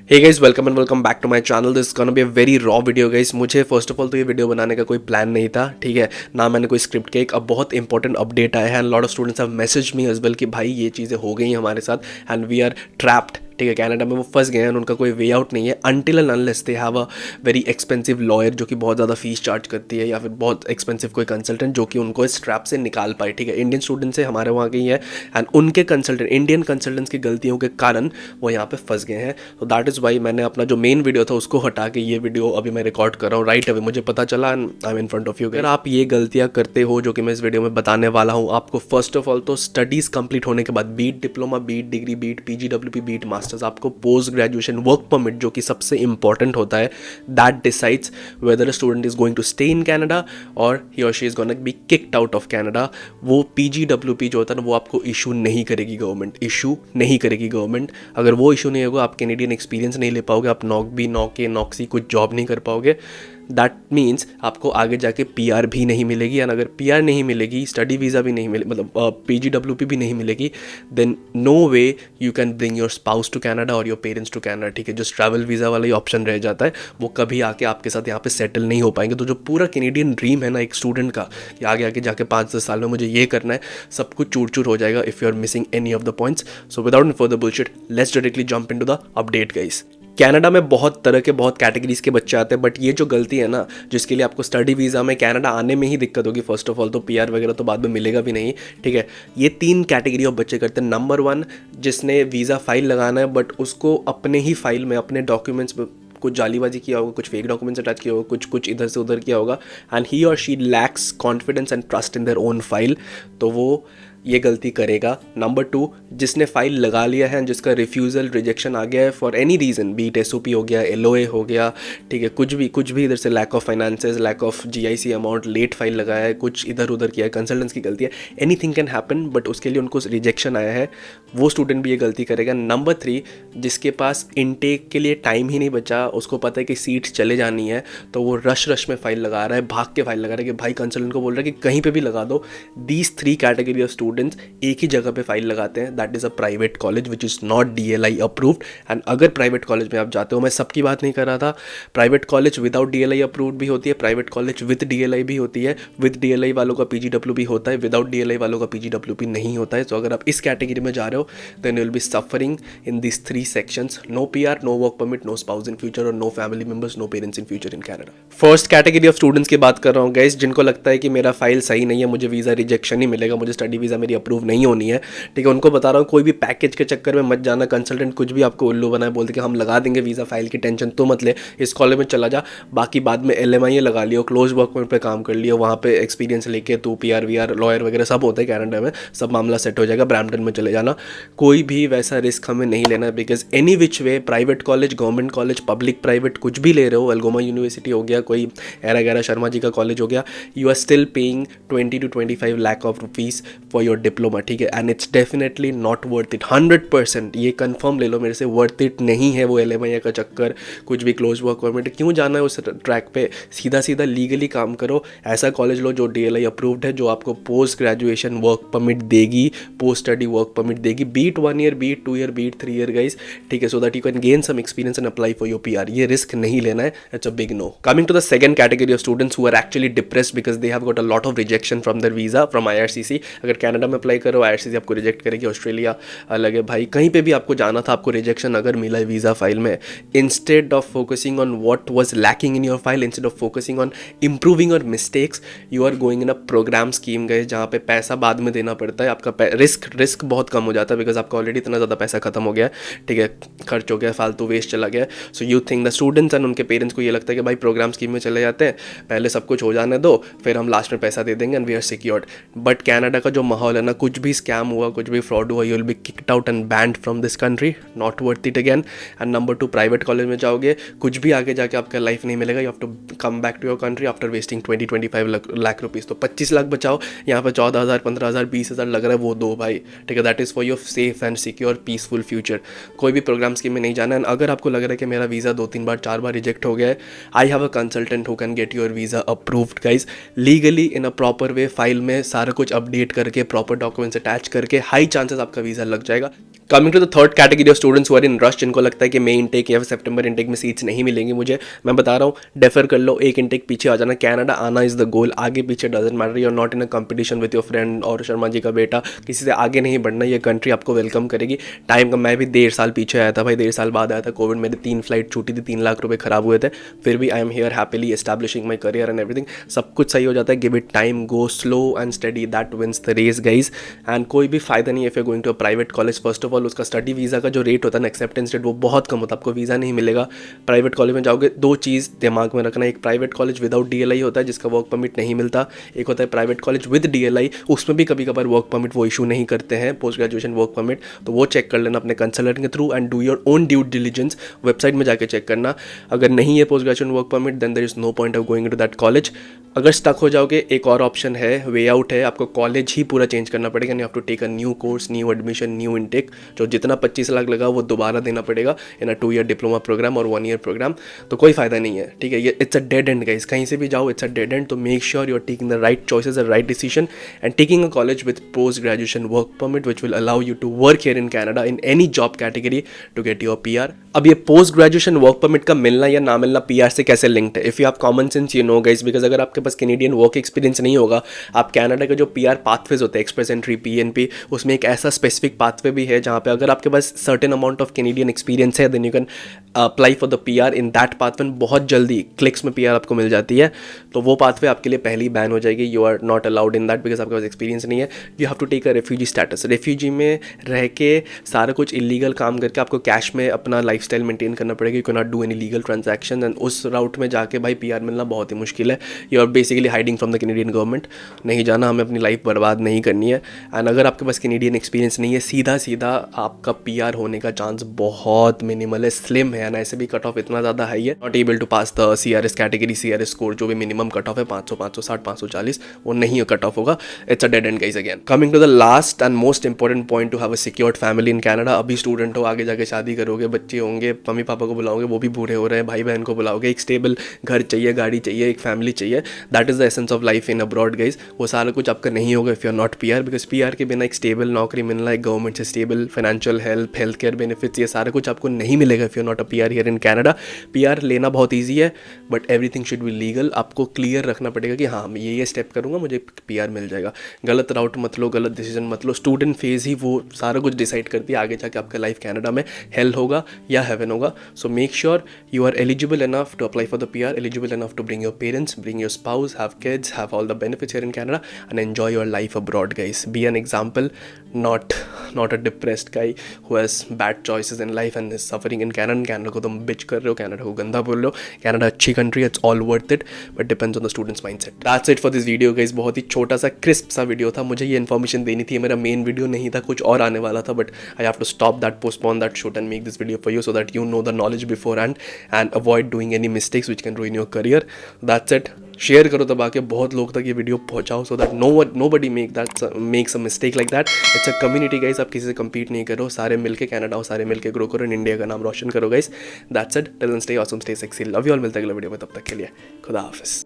Hey guys, welcome and welcome back to my channel. This gonna be a very raw video guys. मुझे first of all तो ये video बनाने का कोई plan नहीं था, ठीक है ना। मैंने कोई स्क्रिप्ट के एक अब बहुत इंपॉर्टेंट अपडेट आया है and lot of students have message me as well कि भाई ये चीज़ें हो गई हैं हमारे साथ एंड वी आर ट्रैप्ड। ठीक है, कनाडा में वो फंस गए हैं, उनका कोई वे आउट नहीं है until and unless they have a very expensive lawyer जो कि बहुत ज़्यादा फीस चार्ज करती है, या फिर बहुत एक्सपेंसिव कोई कंसल्टेंट जो कि उनको इस ट्रैप से निकाल पाए। ठीक है, इंडियन स्टूडेंट्स से हमारे वहाँ गई है एंड उनके कंसल्टेंट इंडियन कंसल्टेंट्स की गलतियों के कारण वो यहाँ पे फंस गए हैं। तो दैट इज़ वाई मैंने अपना जो मेन वीडियो था उसको हटा के ये वीडियो अभी मैं रिकॉर्ड कर रहा हूँ राइट अभी। मुझे पता चला and I am in front of you. अगर आप ये गलतियाँ करते हो जो कि मैं इस वीडियो में बताने वाला हूँ, आपको फर्स्ट ऑफ ऑल तो स्टडीज़ कंप्लीट होने के बाद be it diploma, be it degree, be it PGWP, be it masters, आपको पोस्ट ग्रेजुएशन वर्क परमिट जो कि सबसे इंपॉर्टेंट होता है, that decides whether a student is going to stay in Canada और he or she is gonna be kicked out of Canada. वो PGWP जो होता है ना, वो आपको इशू नहीं करेगी गवर्नमेंट, इशू नहीं करेगी गवर्नमेंट। अगर वो इशू नहीं होगा, आप कैनेडियन एक्सपीरियंस नहीं ले पाओगे, आप नॉक नॉके नॉक्सी कुछ जॉब नहीं कर पाओगे। दैट मीन्स आपको आगे जाके PR भी नहीं मिलेगी एंड अगर PR नहीं मिलेगी, स्टडी वीज़ा भी नहीं मिले, मतलब PGWP भी नहीं मिलेगी, then no way you can bring your spouse to Canada और योर पेरेंट्स टू कैनेडा। ठीक है, जो ट्रैवल वीज़ा वाला ही ऑप्शन रह जाता है, वो कभी आके आपके साथ यहाँ पे सेटल नहीं हो पाएंगे। तो जो पूरा कैनेडियन ड्रीम है ना एक स्टूडेंट का कि आगे आके जाके 5-10 साल में मुझे ये करना है, सब कुछ चूर चूर हो जाएगा if you are missing any of the points. So without further bullshit, let's directly jump into the update guys. Canada में बहुत तरह के बहुत कैटेगरीज के बच्चे आते हैं, बट ये जो गलती है ना, जिसके लिए आपको स्टडी वीज़ा में कनाडा आने में ही दिक्कत होगी फर्स्ट ऑफ ऑल, तो PR वगैरह तो बाद में मिलेगा भी नहीं। ठीक है, ये 3 कैटेगरी ऑफ बच्चे करते हैं। नंबर 1, जिसने वीज़ा फाइल लगाना है बट उसको अपने ही फाइल में अपने डॉक्यूमेंट्स कुछ जालीबाजी किया होगा, कुछ फेक डॉक्यूमेंट्स अटैच किया होगा, कुछ कुछ इधर से उधर किया होगा and he or she lakhs confidence and trust in their own file, तो वो ये गलती करेगा। नंबर 2, जिसने फाइल लगा लिया है जिसका रिफ्यूज़ल रिजेक्शन आ गया है for any reason, be it SOP हो गया, LOA हो गया, ठीक है, कुछ भी इधर से lack of finances, lack of GIC amount, late file लगाया है, कुछ इधर उधर किया है, कंसल्टेंट्स की गलती है, एनीथिंग कैन हैपन, बट उसके लिए उनको रिजेक्शन आया है, वो स्टूडेंट भी ये गलती करेगा। नंबर 3, जिसके पास इनटेक के लिए टाइम ही नहीं बचा, उसको पता है कि सीट चले जानी है, तो वो रश में फाइल लगा रहा है, भाग के फाइल लगा रहा है कि भाई कंसल्टेंट को बोल रहा है कि कहीं पे भी लगा दो। दीज 3 कैटेगरी ऑफ स्टूडेंट्स एक ही जगह पे फाइल लगाते हैं, that is a private college which is not DLI approved. And अगर प्राइवेट कॉलेज में आप जाते हो, मैं सबकी बात नहीं कर रहा था, private college without DLI approved भी होती है, प्राइवेट कॉलेज विद DLI भी होती है। विद DLI वालों का PGWP होता है, विदाउट DLI वालों का PGWP नहीं होता है। तो अगर आप इस कैटेगरी में जा रहे हो, then you will be suffering in this 3 sections: no PR, no work permit, no spouse in future और no family members, no parents in future in Canada. First category of students की बात कर रहा हूँ गाइस, जिनको लगता है कि मेरा फाइल सही नहीं है, मुझे वीज़ा रिजेक्शन ही मिलेगा, मुझे स्टडी वीज़ा मेरी अप्रूव नहीं होनी है। ठीक है, उनको बता रहा हूँ कोई भी पैकेज के चक्कर में मत जाना। कंसल्टेंट कुछ भी आपको उल्लू बनाए, बोलते कि हम लगा देंगे वीज़ा, फाइल की टेंशन तो मत ले, इस कॉलेज में चला जा, बाकी बाद में LMI लगा लियो, क्लोज वर्क पे काम कर लियो, वहाँ पे एक्सपीरियंस लेके तू PR VR लॉयर वगैरह सब होता है कनाडा में, सब मामला सेट हो जाएगा, ब्रैम्पटन में चले जाना। कोई भी वैसा रिस्क हमें नहीं लेना है, because any which way, private college, government college, public private कुछ भी ले रहे हो, अल्गोमा यूनिवर्सिटी हो गया, कोई एरा गैरा शर्मा जी का कॉलेज हो गया, you are still paying 20 to 25 lakh of rupees for your diploma. ठीक है, and it's definitely not worth it, 100%। ये कंफर्म ले लो मेरे से, वर्थ इट नहीं है वो LMI का चक्कर, कुछ भी क्लोज वर्क परमिट, क्यों जाना है उस ट्रैक पे। सीधा सीधा लीगली काम करो, ऐसा कॉलेज लो जो DLI अप्रूव्ड है, जो आपको पोस्ट ग्रेजुएशन वर्क परमिट देगी, पोस्ट स्टडी वर्क परमिट देगी, be it 1 year, be it 2 year, be it 3 year guys. ठीक है, so that you can gain some experience and apply for your PR। ये रिस्क नहीं लेना है, it's a big no. Coming to the second category of students who are actually depressed because they have got a lot of rejection from their visa from IRCC। अगर Canada में apply करो, IRCC आपको reject करेगी, Australia अलग है भाई, कहीं पे भी आपको जाना था, आपको रिजेक्शन अगर मिला है वीज़ा फाइल में, instead of focusing on what was lacking in your file, instead of focusing on improving your mistakes, you are going in a program scheme गए, जहाँ पे पैसा बाद में देना पड़ता है, आपका रिस्क बहुत कम हो जाता है, बिकॉज आपका ऑलरेडी इतना ज़्यादा पैसा खत्म हो गया है। ठीक है, खर्च हो गया, फालतू वेस्ट चला गया। So you think the students and उनके पेरेंट्स को ये लगता है कि भाई प्रोग्राम स्कीम में चले जाते हैं, पहले सब कुछ हो जाने दो, फिर हम लास्ट में पैसा दे देंगे and we are secured. But Canada का जो माहौल है ना, कुछ भी स्कैम हुआ, कुछ भी फ्रॉड हुआ, you will B kicked out and banned from this country, not worth it again. And number 2, private college में जाओगे, कुछ भी आगे जाके आपका लाइफ नहीं मिलेगा, you have to come back to your country after wasting 20-25 lakh rupees. तो 25 लाख बचाओ, यहाँ पर 14,000, 15,000, 20,000 लग रहा है, वो दो भाई। ठीक है, that is for your safe and secure peaceful future. कोई भी प्रोग्राम स्कीम में नहीं जाना। एंड अगर आपको लग रहा है कि मेरा वीज़ा 2-3 बार 4 बार रिजेक्ट हो गया है, I have a consultant who can get your visa approved guys, legally in a proper way, file में सारा कुछ अपडेट करके, प्रॉपर डॉक्यूमेंट्स अटैच करके, हाई चांसेस आपका वीज़ा लग जाएगा। Coming to the third category of students who are in rush, जिनको लगता है कि मई इनटेक या सितंबर इनटेक में सीट्स नहीं मिलेंगी मुझे, मैं बता रहा हूँ डेफर कर लो, एक इनटेक पीछे आ जाना। कनाडा आना इज़ द गोल, आगे पीछे doesn't matter, you are not in a competition with your friend और शर्मा जी का बेटा, किसी से आगे नहीं बढ़ना, ये कंट्री आपको वेलकम करेगी। टाइम का मैं भी 1.5 साल पीछे आया था भाई, 1.5 साल बाद आया था, कोविड मेरे 3 फ्लाइट छूटी थी, 3 लाख रुपए खराब हुए थे, फिर भी I am here happily establishing my career and everything. सब कुछ सही हो जाता है, give it time, go slow and study, that wins the race guys. And कोई भी फायदा नहीं है if you going to a private college. First of all उसका स्टडी वीज़ा का जो रेट होता है ना, एक्सेप्टेंस रेट, वो बहुत कम होता है, आपको वीज़ा नहीं मिलेगा। प्राइवेट कॉलेज में जाओगे, 2 चीज़ दिमाग में रखना, एक प्राइवेट कॉलेज विदाउट DLI होता है जिसका वर्क परमिट नहीं मिलता, एक होता है प्राइवेट कॉलेज विद DLI, उसमें भी कभी कभार वर्क परमिट वो इशू नहीं करते हैं, पोस्ट ग्रेजुएशन वर्क परमिट, तो वो चेक कर लेना अपने कंसल्टेंट के through and do your own due diligence, website में जाके चेक करना। अगर नहीं है post graduation work permit then there is no point of going to that college. अगर स्टक हो जाओगे, एक और ऑप्शन है, वे आउट है, आपको कॉलेज ही पूरा चेंज करना पड़ेगा, you have to take a new course, new admission, new intake, जो जितना 25 लाख लगा वो दोबारा देना पड़ेगा in a 2 year diploma program और 1 ईयर प्रोग्राम, तो कोई फायदा नहीं है, ठीक है। ये it's a dead end guys, कहीं से भी जाओ इट्स अ डेड एंड, तो make sure you are taking the right choices, the right decision and taking a college with post graduation work permit which will allow you to work here in Canada in any job category to get your PR। अब ये post graduation work permit का मिलना या ना मिलना PR से कैसे linked है, if you have common sense you know guys, because अगर आपके पास कैनेडियन वर्क एक्सपीरियंस नहीं होगा, आप कनाडा के जो PR पाथवेज होते हैं, एक्सप्रेस एंट्री, PNP, उसमें एक ऐसा स्पेसिफिक पाथवे भी है जहाँ पे अगर आपके पास certain amount of Canadian experience है then you can apply for the PR in that pathway, बहुत जल्दी क्लिक्स में PR आपको मिल जाती है, तो वो पाथवे आपके लिए पहली बैन हो जाएगी, you are not allowed in that because आपके पास एक्सपीरियंस नहीं है। You have to take a refugee status, refugee में रह के सारा कुछ इलीगल काम करके आपको कैश में अपना लाइफस्टाइल मेंटेन करना पड़ेगा, you can not do any legal transaction and उस राउट में जाके भाई PR मिलना बहुत ही मुश्किल है, you are basically hiding from the Canadian government. नहीं जाना, हमें अपनी लाइफ बर्बाद नहीं करनी है। एंड अगर आपके पास कैनेडियन एक्सपीरियंस नहीं है, सीधा सीधा आपका PR होने का चांस बहुत मिनिमल है, स्लिम है, एंड ऐसे भी कट ऑफ इतना ज़्यादा हाई है, not able to pass the CRS category, CRS score जो भी मिनिमम कट ऑफ है 500, 560, 540, वो नहीं कट ऑफ होगा, it's a dead end guys again. Coming to the last and most important point, to have a secured family in Canada. अभी student हो, आगे जाके शादी करोगे, बच्चे होंगे, मम्मी पापा को बुलाओगे, वो भी बूढ़े हो रहे हैं, भाई बहन को बुलाओगे, एक स्टेबल घर चाहिए, गाड़ी चाहिए, एक फैमिली चाहिए, that is the essence of life in abroad guys. वो सारा कुछ आपका नहीं होगा if you are not PR, because PR के बिना एक स्टेबल नौकरी मिलना, एक गवर्नमेंट से stable financial help, health care benefits, ये सारा कुछ आपको नहीं मिलेगा if you are not a PR here in Canada. PR लेना बहुत ईजी है but everything should be legal, आपको क्लियर रखना पड़ेगा कि हाँ मैं ये स्टेप करूँगा मुझे PR मिल जाएगा। गलत राउट मत लो, गलत डिसीजन मत लो, स्टूडेंट फेज ही वो सारा कुछ डिसाइड करती है आगे जाके आपका लाइफ कैनेडा में हेल होगा या हेवन होगा। So make sure you are eligible enough to apply for the PR, eligible enough to bring your parents, bring your spouse, have kids, have all the benefits here in Canada and enjoy your life abroad guys. Be an example, not a depressed guy who has bad choices in life and is suffering in Canada. Canada को तुम bitch कर रहे हो, Canada को गंदा बोल रहे हो, Canada अच्छी country, it's all worth it but depends on the student's mindset. That's it for this video guys, बहुत ही छोटा सा क्रिस्प सा वीडियो था, मुझे ये इन्फॉर्मेशन देनी थी, मेरा मेन वीडियो नहीं था, कुछ और आने वाला था but I have to stop that, postpone that shoot and make this video for you so that you know the knowledge beforehand and avoid doing any mistakes which can ruin your career. That's it. Share करो दबा के, बहुत लोग तक ये video पहुंचाओ so that nobody makes a mistake like that. It's a community guys, आप किसी से compete नहीं करो, सारे मिलके कैनेडा हो, सारे मिलके ग्रो करो, इंडिया का नाम रोशन करो guys. That's it. Till then stay awesome, stay sexy. Love you all. मिलते हैं अगले वीडियो में, तब तक के लिए खुदा हाफिज़।